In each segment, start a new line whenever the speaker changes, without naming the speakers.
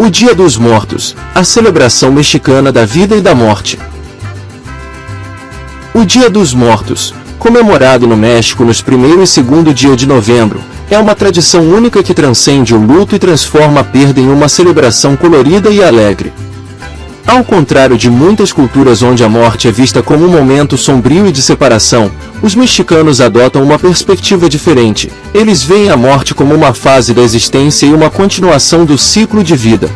O Dia dos Mortos, a celebração mexicana da vida e da morte. O Dia dos Mortos, comemorado no México nos 1º e 2º dia de novembro, é uma tradição única que transcende o luto e transforma a perda em uma celebração colorida e alegre. Ao contrário de muitas culturas onde a morte é vista como um momento sombrio e de separação, os mexicanos adotam uma perspectiva diferente. Eles veem a morte como uma fase da existência e uma continuação do ciclo de vida.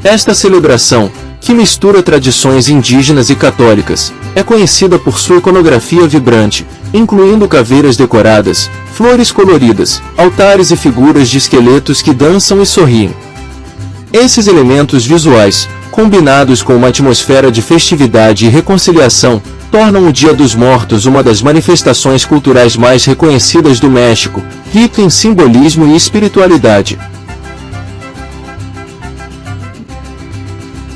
Esta celebração, que mistura tradições indígenas e católicas, é conhecida por sua iconografia vibrante, incluindo caveiras decoradas, flores coloridas, altares e figuras de esqueletos que dançam e sorriem. Esses elementos visuais, combinados com uma atmosfera de festividade e reconciliação, tornam o Dia dos Mortos uma das manifestações culturais mais reconhecidas do México, rica em simbolismo e espiritualidade.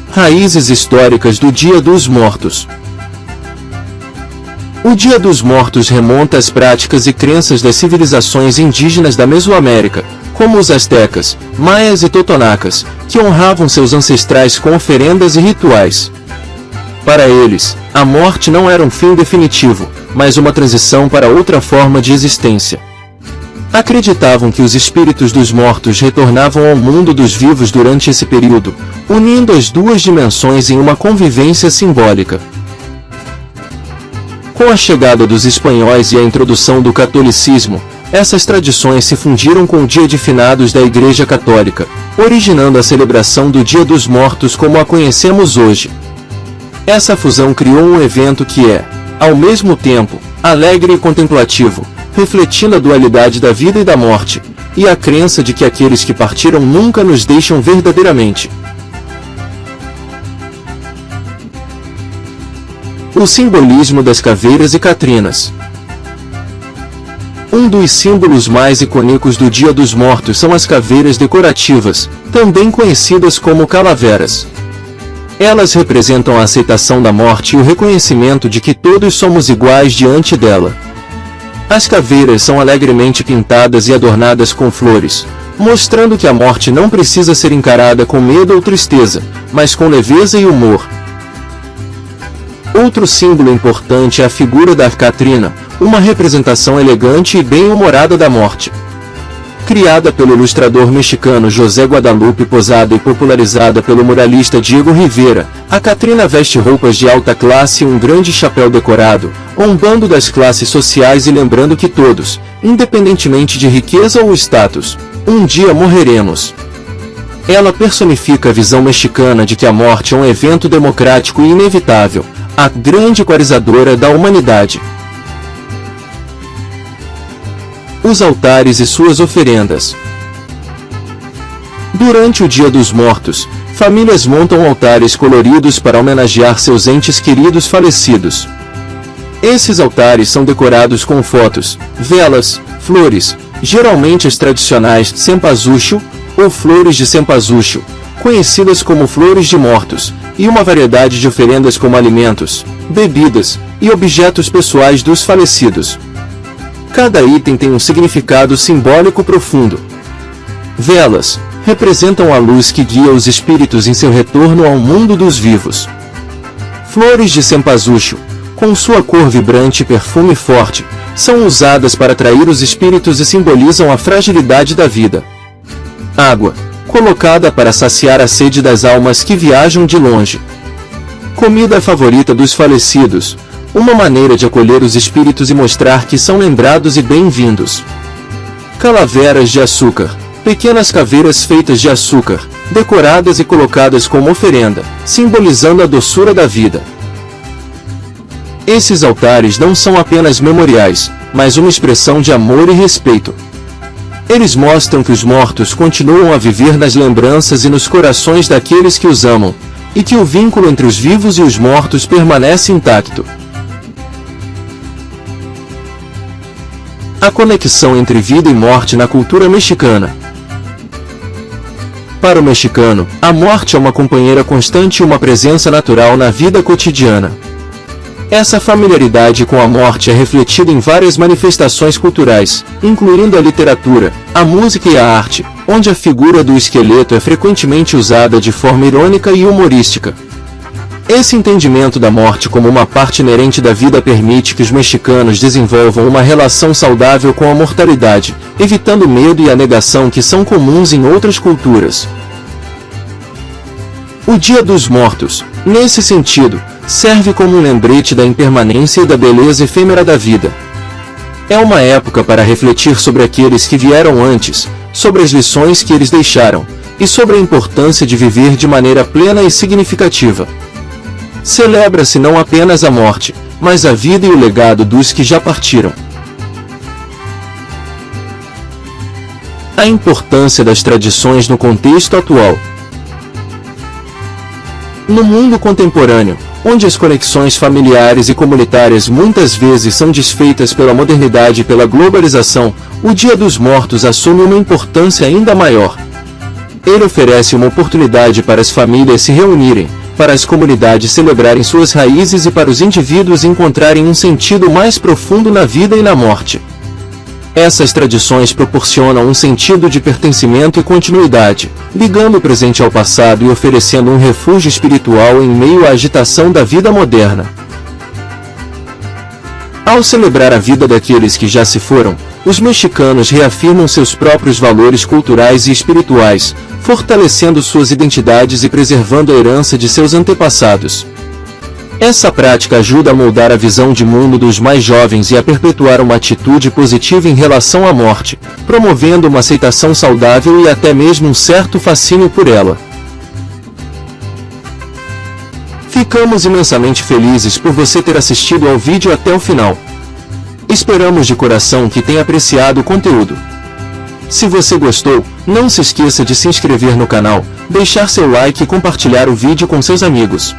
Raízes históricas do Dia dos Mortos. O Dia dos Mortos remonta às práticas e crenças das civilizações indígenas da Mesoamérica, como os astecas, maias e totonacas, que honravam seus ancestrais com oferendas e rituais. Para eles, a morte não era um fim definitivo, mas uma transição para outra forma de existência. Acreditavam que os espíritos dos mortos retornavam ao mundo dos vivos durante esse período, unindo as duas dimensões em uma convivência simbólica. Com a chegada dos espanhóis e a introdução do catolicismo, essas tradições se fundiram com o Dia de Finados da Igreja Católica, originando a celebração do Dia dos Mortos como a conhecemos hoje. Essa fusão criou um evento que é, ao mesmo tempo, alegre e contemplativo, refletindo a dualidade da vida e da morte, e a crença de que aqueles que partiram nunca nos deixam verdadeiramente. O simbolismo das caveiras e catrinas. Um dos símbolos mais icônicos do Dia dos Mortos são as caveiras decorativas, também conhecidas como calaveras. Elas representam a aceitação da morte e o reconhecimento de que todos somos iguais diante dela. As caveiras são alegremente pintadas e adornadas com flores, mostrando que a morte não precisa ser encarada com medo ou tristeza, mas com leveza e humor. Outro símbolo importante é a figura da Catrina, uma representação elegante e bem-humorada da morte. Criada pelo ilustrador mexicano José Guadalupe Posada e popularizada pelo muralista Diego Rivera, a Catrina veste roupas de alta classe e um grande chapéu decorado, zombando das classes sociais e lembrando que todos, independentemente de riqueza ou status, um dia morreremos. Ela personifica a visão mexicana de que a morte é um evento democrático e inevitável, a grande equalizadora da humanidade. Os altares e suas oferendas. Durante o Dia dos Mortos, famílias montam altares coloridos para homenagear seus entes queridos falecidos. Esses altares são decorados com fotos, velas, flores, geralmente as tradicionais cempasúchil, ou flores de cempasúchil, conhecidas como flores de mortos, e uma variedade de oferendas como alimentos, bebidas e objetos pessoais dos falecidos. Cada item tem um significado simbólico profundo. Velas representam a luz que guia os espíritos em seu retorno ao mundo dos vivos. Flores de cempasúchil, com sua cor vibrante e perfume forte, são usadas para atrair os espíritos e simbolizam a fragilidade da vida. Água, colocada para saciar a sede das almas que viajam de longe. Comida favorita dos falecidos, uma maneira de acolher os espíritos e mostrar que são lembrados e bem-vindos. Calaveras de açúcar, pequenas caveiras feitas de açúcar, decoradas e colocadas como oferenda, simbolizando a doçura da vida. Esses altares não são apenas memoriais, mas uma expressão de amor e respeito. Eles mostram que os mortos continuam a viver nas lembranças e nos corações daqueles que os amam, e que o vínculo entre os vivos e os mortos permanece intacto. A conexão entre vida e morte na cultura mexicana. Para o mexicano, a morte é uma companheira constante e uma presença natural na vida cotidiana. Essa familiaridade com a morte é refletida em várias manifestações culturais, incluindo a literatura, a música e a arte, onde a figura do esqueleto é frequentemente usada de forma irônica e humorística. Esse entendimento da morte como uma parte inerente da vida permite que os mexicanos desenvolvam uma relação saudável com a mortalidade, evitando o medo e a negação que são comuns em outras culturas. O Dia dos Mortos, nesse sentido, serve como um lembrete da impermanência e da beleza efêmera da vida. É uma época para refletir sobre aqueles que vieram antes, sobre as lições que eles deixaram, e sobre a importância de viver de maneira plena e significativa. Celebra-se não apenas a morte, mas a vida e o legado dos que já partiram. A importância das tradições no contexto atual. No mundo contemporâneo, onde as conexões familiares e comunitárias muitas vezes são desfeitas pela modernidade e pela globalização, o Dia dos Mortos assume uma importância ainda maior. Ele oferece uma oportunidade para as famílias se reunirem, para as comunidades celebrarem suas raízes e para os indivíduos encontrarem um sentido mais profundo na vida e na morte. Essas tradições proporcionam um sentido de pertencimento e continuidade, ligando o presente ao passado e oferecendo um refúgio espiritual em meio à agitação da vida moderna. Ao celebrar a vida daqueles que já se foram, os mexicanos reafirmam seus próprios valores culturais e espirituais, fortalecendo suas identidades e preservando a herança de seus antepassados. Essa prática ajuda a moldar a visão de mundo dos mais jovens e a perpetuar uma atitude positiva em relação à morte, promovendo uma aceitação saudável e até mesmo um certo fascínio por ela. Ficamos imensamente felizes por você ter assistido ao vídeo até o final. Esperamos de coração que tenha apreciado o conteúdo. Se você gostou, não se esqueça de se inscrever no canal, deixar seu like e compartilhar o vídeo com seus amigos.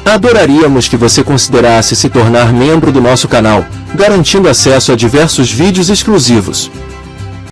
Adoraríamos que você considerasse se tornar membro do nosso canal, garantindo acesso a diversos vídeos exclusivos.